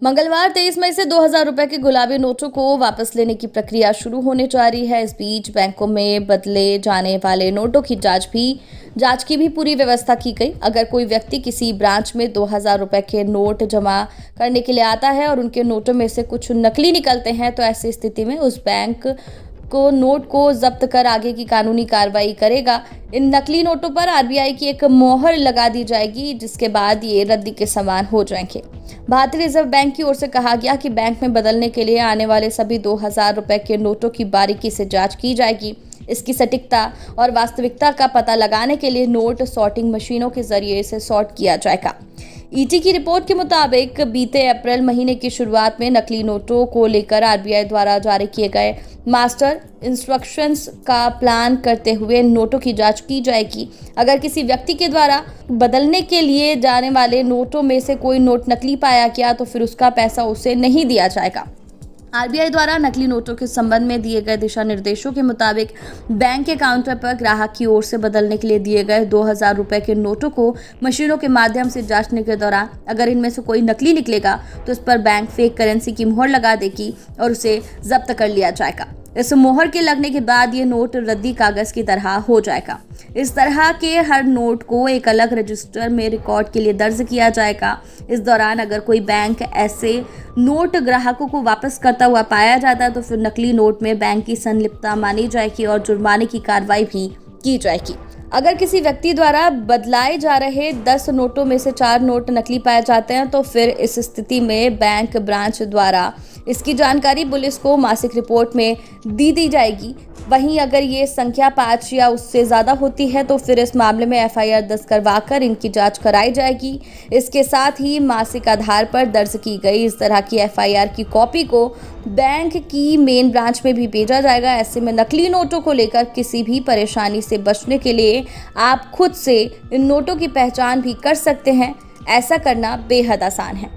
मंगलवार 23 मई से 2000 रुपए के गुलाबी नोटों को वापस लेने की प्रक्रिया शुरू होने जा रही है। इस बीच बैंकों में बदले जाने वाले नोटों की जांच की भी पूरी व्यवस्था की गई। अगर कोई व्यक्ति किसी ब्रांच में 2000 रुपए के नोट जमा करने के लिए आता है और उनके नोटों में से कुछ नकली निकलते हैं, तो ऐसी स्थिति में उस बैंक को नोट को जब्त कर आगे की कानूनी कार्रवाई करेगा। इन नकली नोटों पर आरबीआई की एक मोहर लगा दी जाएगी, जिसके बाद ये रद्दी के समान हो जाएंगे। भारतीय रिजर्व बैंक की ओर से कहा गया कि बैंक में बदलने के लिए आने वाले सभी 2000 रुपए के नोटों की बारीकी से जांच की जाएगी। इसकी सटीकता और वास्तविकता का पता लगाने के लिए नोट सॉर्टिंग मशीनों के जरिए इसे सॉर्ट किया जाएगा। ईटी की रिपोर्ट के मुताबिक बीते अप्रैल महीने की शुरुआत में नकली नोटों को लेकर आरबीआई द्वारा जारी किए गए मास्टर इंस्ट्रक्शंस का प्लान करते हुए नोटों की जांच की जाएगी। अगर किसी व्यक्ति के द्वारा बदलने के लिए जाने वाले नोटों में से कोई नोट नकली पाया गया, तो फिर उसका पैसा उसे नहीं दिया जाएगा। आरबीआई द्वारा नकली नोटों के संबंध में दिए गए दिशा निर्देशों के मुताबिक बैंक के काउंटर पर ग्राहक की ओर से बदलने के लिए दिए गए 2000 रुपए के नोटों को मशीनों के माध्यम से जांचने के दौरान अगर इनमें से कोई नकली निकलेगा, तो इस पर बैंक फेक करेंसी की मोहर लगा देगी और उसे जब्त कर लिया जाएगा। इस मोहर के लगने के बाद ये नोट रद्दी कागज की तरह हो जाएगा। इस तरह के हर नोट को एक अलग रजिस्टर में रिकॉर्ड के लिए दर्ज किया जाएगा। इस दौरान अगर कोई बैंक ऐसे नोट ग्राहकों को वापस करता हुआ पाया जाता है, तो फिर नकली नोट में बैंक की संलिप्तता मानी जाएगी और जुर्माने की कार्रवाई भी की जाएगी। अगर किसी व्यक्ति द्वारा बदलाए जा रहे 10 नोटों में से 4 नोट नकली पाए जाते हैं, तो फिर इस स्थिति में बैंक ब्रांच द्वारा इसकी जानकारी पुलिस को मासिक रिपोर्ट में दी जाएगी। वहीं अगर ये संख्या 5 या उससे ज़्यादा होती है, तो फिर इस मामले में एफआईआर दर्ज करवाकर इनकी जांच कराई जाएगी। इसके साथ ही मासिक आधार पर दर्ज की गई इस तरह की एफआईआर की कॉपी को बैंक की मेन ब्रांच में भी भेजा जाएगा। ऐसे में नकली नोटों को लेकर किसी भी परेशानी से बचने के लिए आप खुद से इन नोटों की पहचान भी कर सकते हैं। ऐसा करना बेहद आसान है।